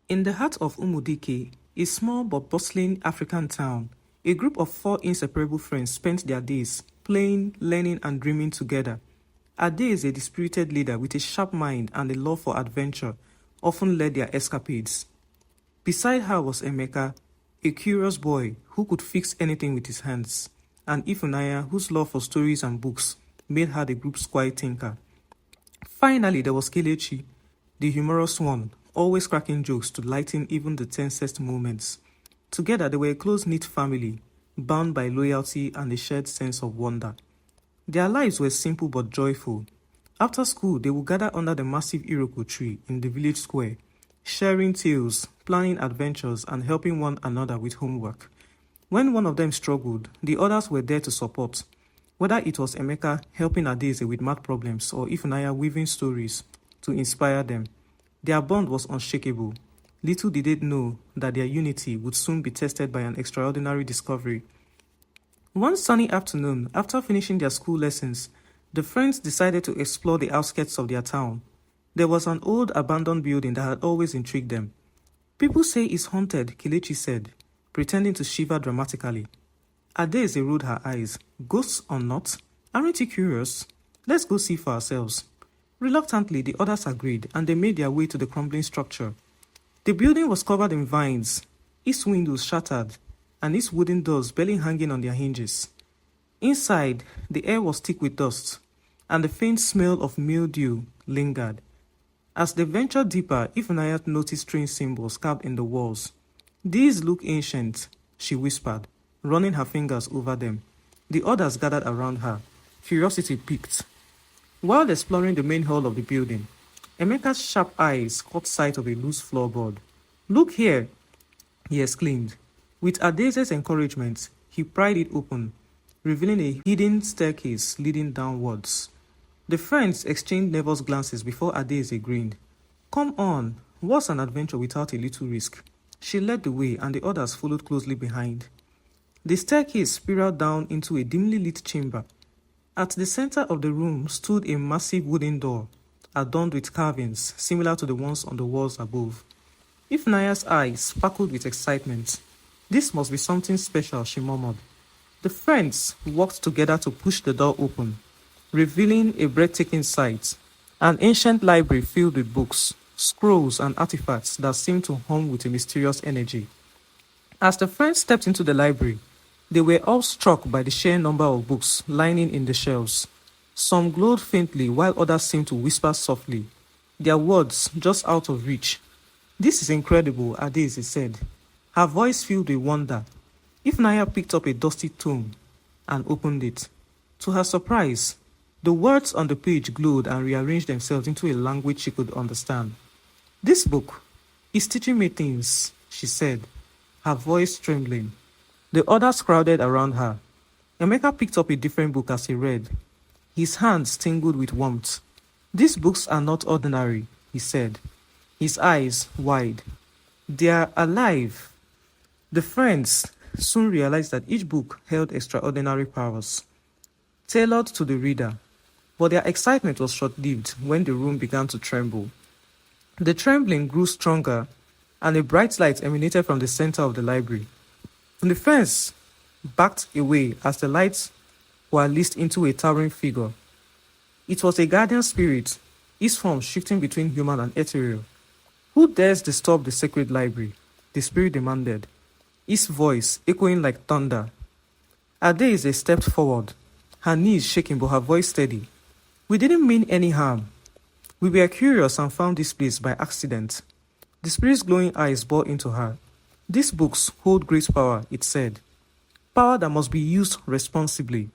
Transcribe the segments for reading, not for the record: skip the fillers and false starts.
In the heart of Umudike, a small but bustling African town, a group of 4 inseparable friends spent their days playing, learning, and dreaming together. Ade is a dispirited leader with a sharp mind and a love for adventure, often led their escapades. Beside her was Emeka, a curious boy who could fix anything with his hands, and Ifunanya, whose love for stories and books made her the group's quiet thinker. Finally, there was Kelechi, the humorous one, always cracking jokes to lighten even the tensest moments. Together, they were a close-knit family, bound by loyalty and a shared sense of wonder. Their lives were simple but joyful. After school, they would gather under the massive Iroko tree in the village square, sharing tales, planning adventures, and helping one another with homework. When one of them struggled, the others were there to support. Whether it was Emeka helping Adaeze with math problems or Ifunanya weaving stories to inspire them, their bond was unshakable. Little did they know that their unity would soon be tested by an extraordinary discovery. One sunny afternoon, after finishing their school lessons, the friends decided to explore the outskirts of their town. There was an old abandoned building that had always intrigued them. "People say it's haunted," Kelechi said, pretending to shiver dramatically. Adaeze rolled her eyes. "Ghosts or not? Aren't you curious? Let's go see for ourselves." Reluctantly, the others agreed, and they made their way to the crumbling structure. The building was covered in vines, its windows shattered, and its wooden doors barely hanging on their hinges. Inside, the air was thick with dust, and the faint smell of mildew lingered. As they ventured deeper, Ifunanya noticed strange symbols carved in the walls. "These look ancient," she whispered, running her fingers over them. The others gathered around her, curiosity piqued. While exploring the main hall of the building, Emeka's sharp eyes caught sight of a loose floorboard. "Look here!" he exclaimed. With Adaeze's encouragement, he pried it open, revealing a hidden staircase leading downwards. The friends exchanged nervous glances before Adaeze grinned. "Come on, what's an adventure without a little risk?" She led the way, and the others followed closely behind. The staircase spiraled down into a dimly lit chamber. At the center of the room stood a massive wooden door, adorned with carvings similar to the ones on the walls above. Ifunaya's eyes sparkled with excitement. "This must be something special," she murmured. The friends worked together to push the door open, revealing a breathtaking sight, an ancient library filled with books, scrolls, and artifacts that seemed to hum with a mysterious energy. As the friends stepped into the library, they were all struck by the sheer number of books lining in the shelves. Some glowed faintly while others seemed to whisper softly, their words just out of reach. "This is incredible," Adaeze said, her voice filled with wonder. Ifunanya picked up a dusty tome and opened it. To her surprise, the words on the page glowed and rearranged themselves into a language she could understand. "This book is teaching me things," she said, her voice trembling. The others crowded around her. Emeka picked up a different book as he read. His hands tingled with warmth. "These books are not ordinary," he said, his eyes wide. "They are alive." The friends soon realized that each book held extraordinary powers, tailored to the reader, but their excitement was short-lived when the room began to tremble. The trembling grew stronger, and a bright light emanated from the center of the library. The friends backed away as the lights were leased into a towering figure. It was a guardian spirit, its form shifting between human and ethereal. "Who dares disturb the sacred library?" the spirit demanded, its voice echoing like thunder. Adaeze stepped forward, her knees shaking but her voice steady. "We didn't mean any harm. We were curious and found this place by accident." The spirit's glowing eyes bored into her. "These books hold great power," it said. "Power that must be used responsibly.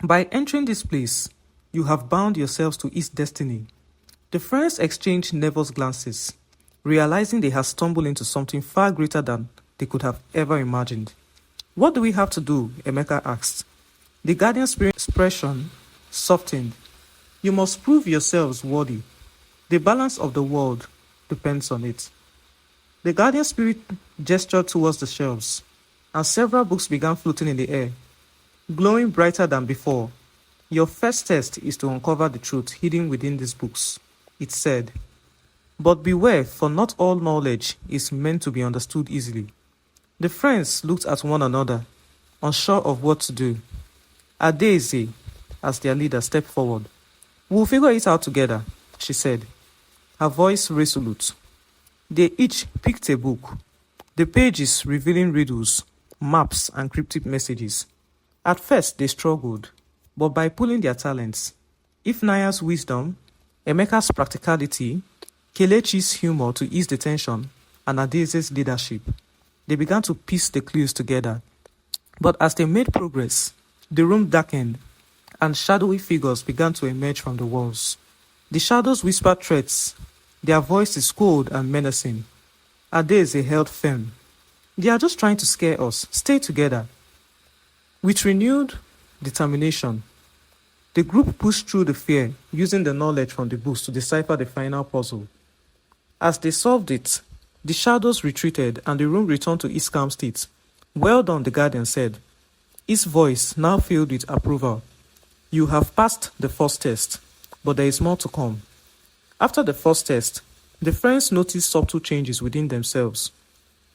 By entering this place, you have bound yourselves to its destiny." The friends exchanged nervous glances, realizing they had stumbled into something far greater than they could have ever imagined. "What do we have to do?" Emeka asked. The guardian spirit's expression softened. "You must prove yourselves worthy. The balance of the world depends on it." The guardian spirit gestured towards the shelves, and several books began floating in the air, glowing brighter than before. "Your first test is to uncover the truth hidden within these books," it said. But beware, for not all knowledge is meant to be understood easily. The friends looked at one another, unsure of what to do. Adaeze, as their leader, stepped forward. "We'll figure it out together," she said, her voice resolute. They each picked a book, the pages revealing riddles, maps, and cryptic messages. At first, they struggled, but by pooling their talents, Ifnaya's wisdom, Emeka's practicality, Kelechi's humor to ease the tension, and Adaeze's leadership, they began to piece the clues together. But as they made progress, the room darkened, and shadowy figures began to emerge from the walls. The shadows whispered threats, their voices cold and menacing. Adaeze held firm. "They are just trying to scare us. Stay together." With renewed determination, the group pushed through the fear, using the knowledge from the books to decipher the final puzzle. As they solved it, the shadows retreated and the room returned to its calm state. "Well done," the guardian said, his voice now filled with approval. "You have passed the first test, but there is more to come." After the first test, the friends noticed subtle changes within themselves.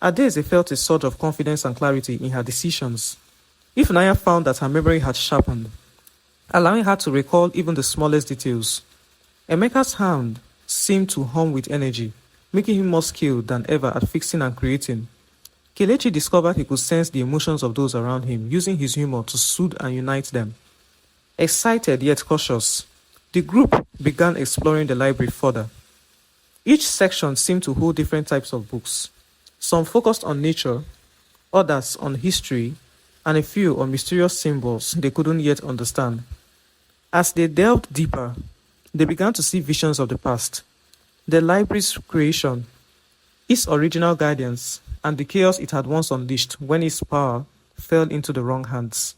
Adaeze felt a surge of confidence and clarity in her decisions. Ifnaya found that her memory had sharpened, allowing her to recall even the smallest details. Emeka's hand seemed to hum with energy, making him more skilled than ever at fixing and creating. Kelechi discovered he could sense the emotions of those around him, using his humor to soothe and unite them. Excited yet cautious, the group began exploring the library further. Each section seemed to hold different types of books. Some focused on nature, others on history, and a few on mysterious symbols they couldn't yet understand. As they delved deeper, they began to see visions of the past, the library's creation, its original guardians, and the chaos it had once unleashed when its power fell into the wrong hands.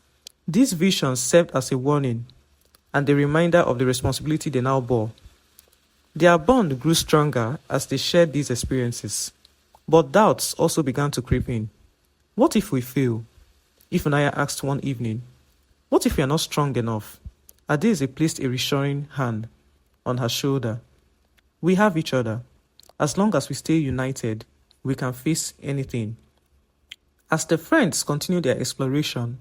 These visions served as a warning and a reminder of the responsibility they now bore. Their bond grew stronger as they shared these experiences, but doubts also began to creep in. "What if we fail?" Ifnaya asked one evening. "What if we are not strong enough?" Adaeze placed a reassuring hand on her shoulder. "We have each other. As long as we stay united, we can face anything." As the friends continued their exploration,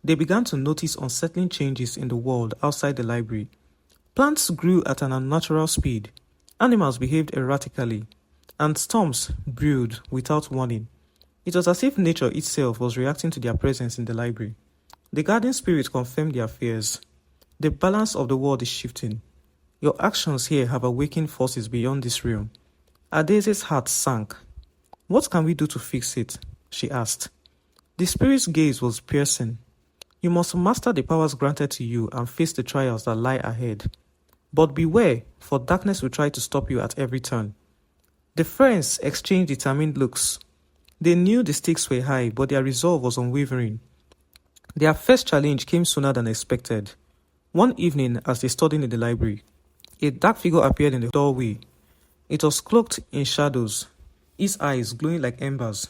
they began to notice unsettling changes in the world outside the library. Plants grew at an unnatural speed, animals behaved erratically, and storms brewed without warning. It was as if nature itself was reacting to their presence in the library. The guardian spirit confirmed their fears. "The balance of the world is shifting. Your actions here have awakened forces beyond this realm." Adaeze's heart sank. "What can we do to fix it?" she asked. The spirit's gaze was piercing. "You must master the powers granted to you and face the trials that lie ahead. But beware, for darkness will try to stop you at every turn." The friends exchanged determined looks. They knew the stakes were high, but their resolve was unwavering. Their first challenge came sooner than expected. One evening, as they studied in the library, a dark figure appeared in the doorway. It was cloaked in shadows, its eyes glowing like embers.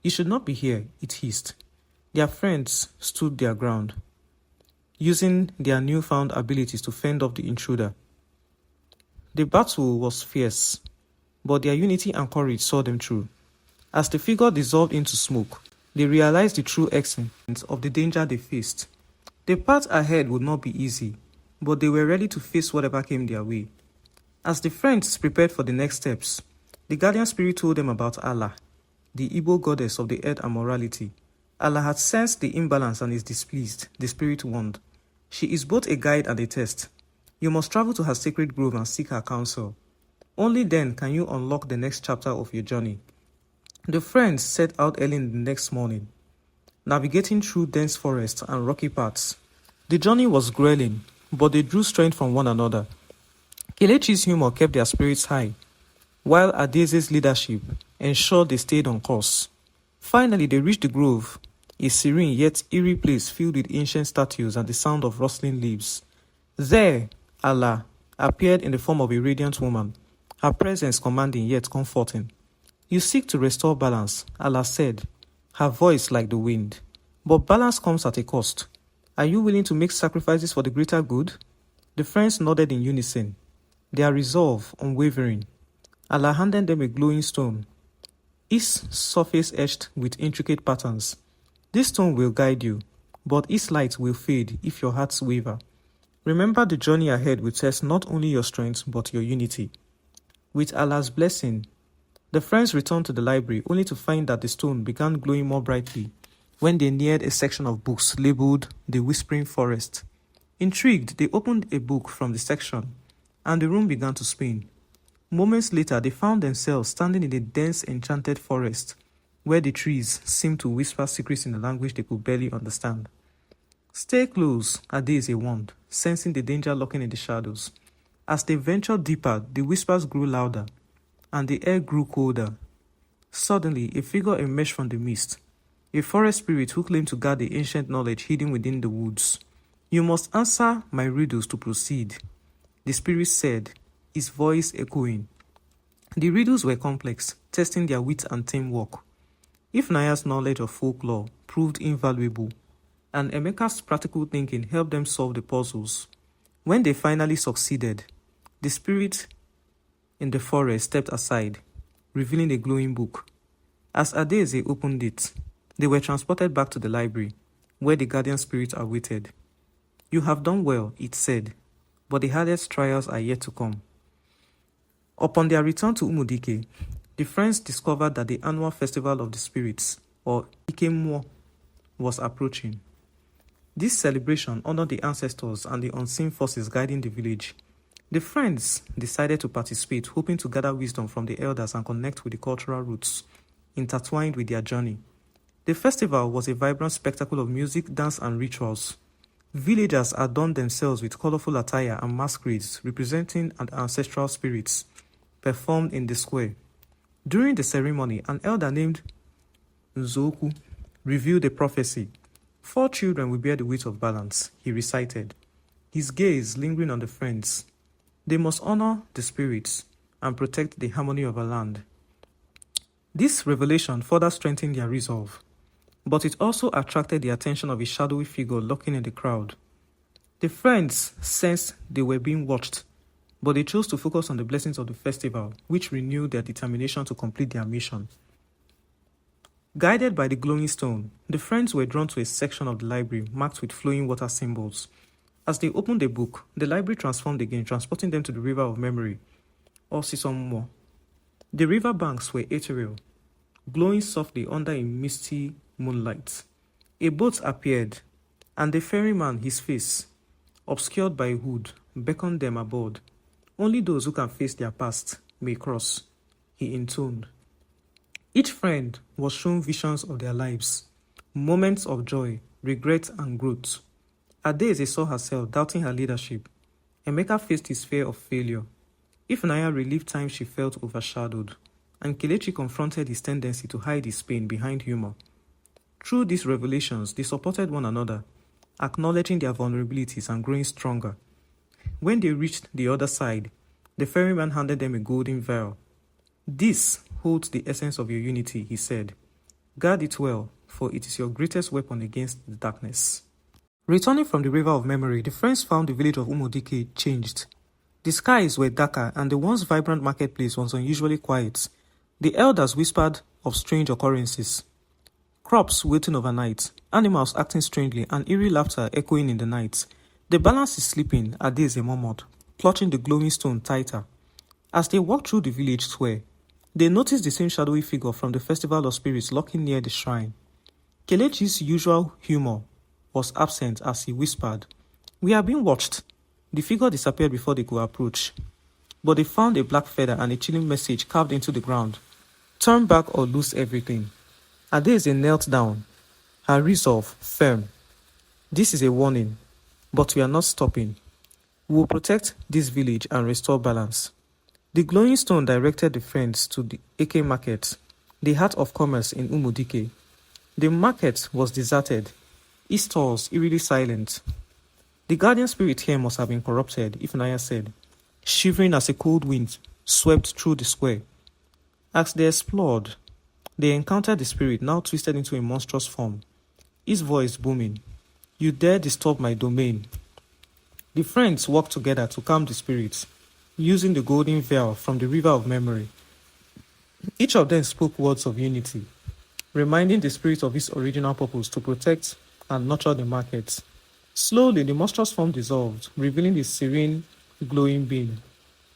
"You should not be here," it hissed. Their friends stood their ground, using their newfound abilities to fend off the intruder. The battle was fierce, but their unity and courage saw them through. As the figure dissolved into smoke, they realized the true extent of the danger they faced. The path ahead would not be easy, but they were ready to face whatever came their way. As the friends prepared for the next steps, the guardian spirit told them about Allah, the Igbo goddess of the earth and morality. Allah had sensed the imbalance and is displeased, the spirit warned. She is both a guide and a test. You must travel to her sacred grove and seek her counsel. Only then can you unlock the next chapter of your journey. The friends set out early in the next morning, navigating through dense forests and rocky paths. The journey was grueling, but they drew strength from one another. Kelechi's humor kept their spirits high, while Adaeze's leadership ensured they stayed on course. Finally, they reached the grove, a serene yet eerie place filled with ancient statues and the sound of rustling leaves. There, Allah appeared in the form of a radiant woman, her presence commanding yet comforting. "You seek to restore balance," Allah said, her voice like the wind. "But balance comes at a cost. Are you willing to make sacrifices for the greater good?" The friends nodded in unison, their resolve unwavering. Allah handed them a glowing stone, its surface etched with intricate patterns. This stone will guide you, but its light will fade if your hearts waver. Remember, the journey ahead will test not only your strength but your unity. With Allah's blessing, the friends returned to the library only to find that the stone began glowing more brightly when they neared a section of books labeled The Whispering Forest. Intrigued, they opened a book from the section, and the room began to spin. Moments later, they found themselves standing in a dense, enchanted forest, where the trees seemed to whisper secrets in a language they could barely understand. Stay close, Adeze warned, sensing the danger lurking in the shadows. As they ventured deeper, the whispers grew louder, and the air grew colder. Suddenly, a figure emerged from the mist, a forest spirit who claimed to guard the ancient knowledge hidden within the woods. You must answer my riddles to proceed, the spirit said, its voice echoing. The riddles were complex, testing their wit and teamwork. If Naya's knowledge of folklore proved invaluable, and Emeka's practical thinking helped them solve the puzzles, when they finally succeeded, the spirit in the forest stepped aside, revealing a glowing book. As Adeze opened it, they were transported back to the library, where the guardian spirit awaited. You have done well, it said, but the hardest trials are yet to come. Upon their return to Umudike, the friends discovered that the annual festival of the spirits, or Ikemwo, was approaching. This celebration honored the ancestors and the unseen forces guiding the village. The friends decided to participate, hoping to gather wisdom from the elders and connect with the cultural roots intertwined with their journey. The festival was a vibrant spectacle of music, dance, and rituals. Villagers adorned themselves with colorful attire and masquerades representing ancestral spirits performed in the square. During the ceremony, an elder named Nzoku revealed a prophecy. 4 children will bear the weight of balance, he recited, his gaze lingering on the friends. They must honor the spirits and protect the harmony of our land. This revelation further strengthened their resolve, but it also attracted the attention of a shadowy figure lurking in the crowd. The friends sensed they were being watched, but they chose to focus on the blessings of the festival, which renewed their determination to complete their mission. Guided by the glowing stone, the friends were drawn to a section of the library marked with flowing water symbols. As they opened the book, the library transformed again, transporting them to the river of memory, or Sisommo. The river banks were ethereal, glowing softly under a misty moonlight. A boat appeared, and the ferryman, his face obscured by a hood, beckoned them aboard. Only those who can face their past may cross, he intoned. Each friend was shown visions of their lives, moments of joy, regret, and growth. Adeze saw herself doubting her leadership. Emeka faced his fear of failure. Ifunanya relived times she felt overshadowed, and Kelechi confronted his tendency to hide his pain behind humor. Through these revelations, they supported one another, acknowledging their vulnerabilities and growing stronger. When they reached the other side, the ferryman handed them a golden vial. This holds the essence of your unity, he said. Guard it well, for it is your greatest weapon against the darkness. Returning from the river of memory, the friends found the village of Umudike changed. The skies were darker, and the once vibrant marketplace was unusually quiet. The elders whispered of strange occurrences. Crops waiting overnight, animals acting strangely, and eerie laughter echoing in the night. The balance is slipping, Adeze murmured, clutching the glowing stone tighter. As they walked through the village square, they noticed the same shadowy figure from the festival of spirits lurking near the shrine. Kelechi's usual humor was absent as he whispered, "We are being watched." The figure disappeared before they could approach, but they found a black feather and a chilling message carved into the ground. Turn back or lose everything. Adeze knelt down, her resolve firm. This is a warning, but we are not stopping. We will protect this village and restore balance. The glowing stone directed the friends to the Eke market, the heart of commerce in Umudike. The market was deserted, its stalls eerily silent. The guardian spirit here must have been corrupted, Ifunanya said, shivering as a cold wind swept through the square. As they explored, they encountered the spirit now twisted into a monstrous form, his voice booming. "You dare disturb my domain." The friends worked together to calm the spirit. using the golden veil from the river of memory. Each of them spoke words of unity, reminding the spirit of its original purpose to protect and nurture the market. Slowly, the monstrous form dissolved, revealing the serene, glowing being.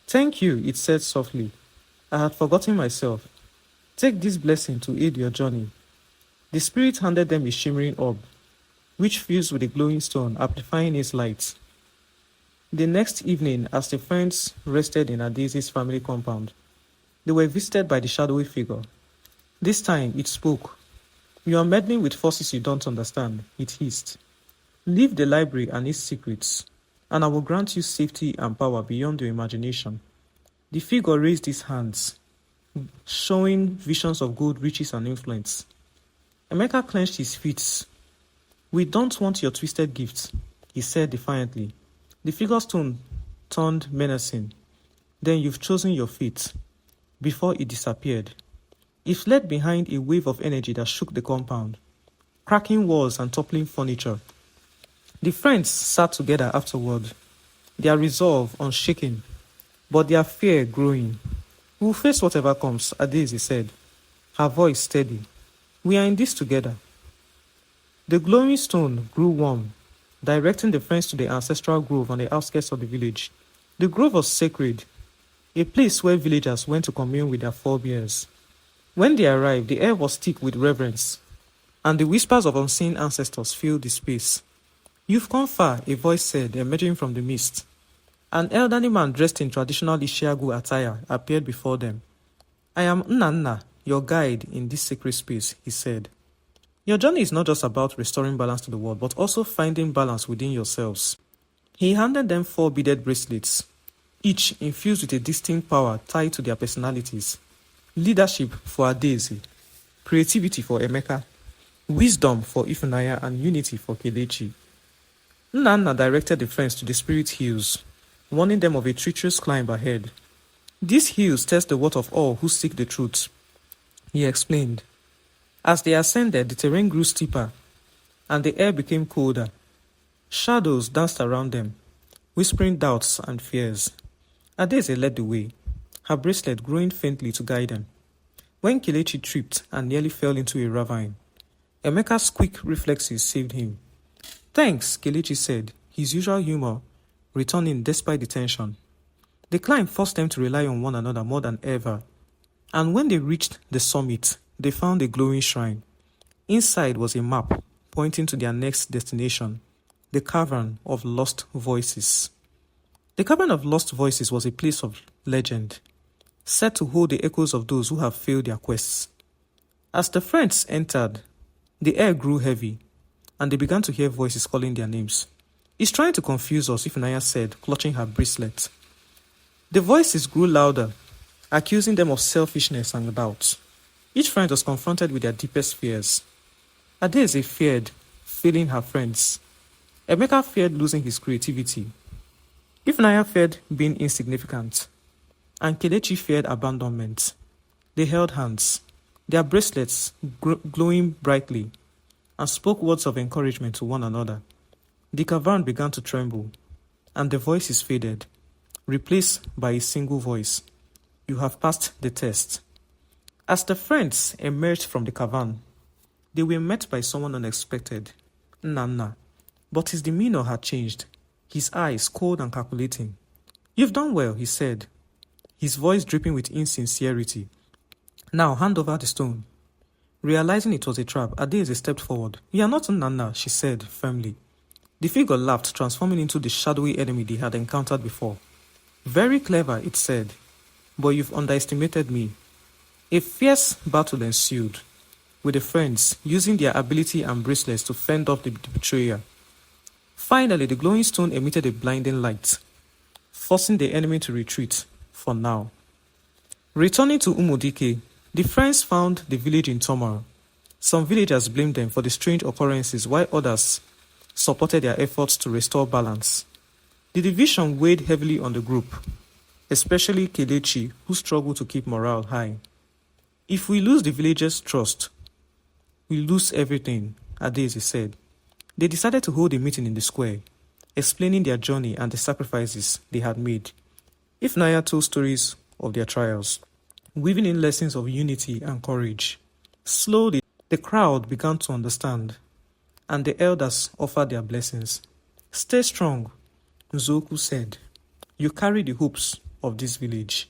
"Thank you," it said softly. "I had forgotten myself. Take this blessing to aid your journey." The spirit handed them a shimmering orb, which fused with a glowing stone, amplifying its light. The next evening, as the friends rested in Adaisy's family compound, they were visited by the shadowy figure. This time, it spoke. "You are meddling with forces you don't understand," it hissed. "Leave the library and its secrets, and I will grant you safety and power beyond your imagination." The figure raised his hands, showing visions of gold, riches, and influence. Emeka clenched his fists. "We don't want your twisted gifts," he said defiantly. The figure's tone turned menacing. "Then you've chosen your fate." Before it disappeared, it fled behind a wave of energy that shook the compound, cracking walls and toppling furniture. The friends sat together afterward, their resolve unshaken, but their fear growing. "We'll face whatever comes," Adaisy said, her voice steady. "We are in this together." The glowing stone grew warm, directing the friends to the ancestral grove on the outskirts of the village. The grove was sacred, a place where villagers went to commune with their forebears. When they arrived, the air was thick with reverence, and the whispers of unseen ancestors filled the space. "You've come far," a voice said, emerging from the mist. An elderly man dressed in traditional Ishiagu attire appeared before them. "I am Nnanna, your guide in this sacred space," he said. "Your journey is not just about restoring balance to the world, but also finding balance within yourselves." He handed them 4 beaded bracelets, each infused with a distinct power tied to their personalities. Leadership for Adaisy, creativity for Emeka, wisdom for Ifunanya, and unity for Kelechi. Nnanna directed the friends to the spirit hills, warning them of a treacherous climb ahead. "These hills test the worth of all who seek the truth," he explained. As they ascended, the terrain grew steeper, and the air became colder. Shadows danced around them, whispering doubts and fears. Adaisy led the way, her bracelet glowing faintly to guide them. When Kelechi tripped and nearly fell into a ravine, Emeka's quick reflexes saved him. "Thanks," Kelechi said, his usual humor returning despite the tension. The climb forced them to rely on one another more than ever, and when they reached the summit, they found a glowing shrine. Inside was a map pointing to their next destination, the Cavern of Lost Voices. The Cavern of Lost Voices was a place of legend, set to hold the echoes of those who have failed their quests. As the friends entered, the air grew heavy, and they began to hear voices calling their names. "He's trying to confuse us," Ifunanya said, clutching her bracelet. The voices grew louder, accusing them of selfishness and doubt. Each friend was confronted with their deepest fears. Adaisy feared failing her friends. Emeka feared losing his creativity. Ifunanya feared being insignificant. And Kelechi feared abandonment. They held hands, their bracelets glowing brightly, and spoke words of encouragement to one another. The cavern began to tremble, and the voices faded, replaced by a single voice. "You have passed the test." As the friends emerged from the cavern, they were met by someone unexpected, Nnanna. But his demeanor had changed, his eyes cold and calculating. "You've done well," he said, his voice dripping with insincerity. "Now hand over the stone." Realizing it was a trap, Adaisy stepped forward. "You are not Nnanna," she said firmly. The figure laughed, transforming into the shadowy enemy they had encountered before. "Very clever," it said, "but you've underestimated me." A fierce battle ensued, with the friends using their ability and bracelets to fend off the betrayer. Finally, the glowing stone emitted a blinding light, forcing the enemy to retreat, for now. Returning to Umudike, the friends found the village in turmoil. Some villagers blamed them for the strange occurrences, while others supported their efforts to restore balance. The division weighed heavily on the group, especially Kelechi, who struggled to keep morale high. "If we lose the villagers' trust, we lose everything," Adaisy said. They decided to hold a meeting in the square, explaining their journey and the sacrifices they had made. If Naya told stories of their trials, weaving in lessons of unity and courage, slowly the crowd began to understand, and the elders offered their blessings. Stay strong, Nzoku said. You carry the hopes of this village.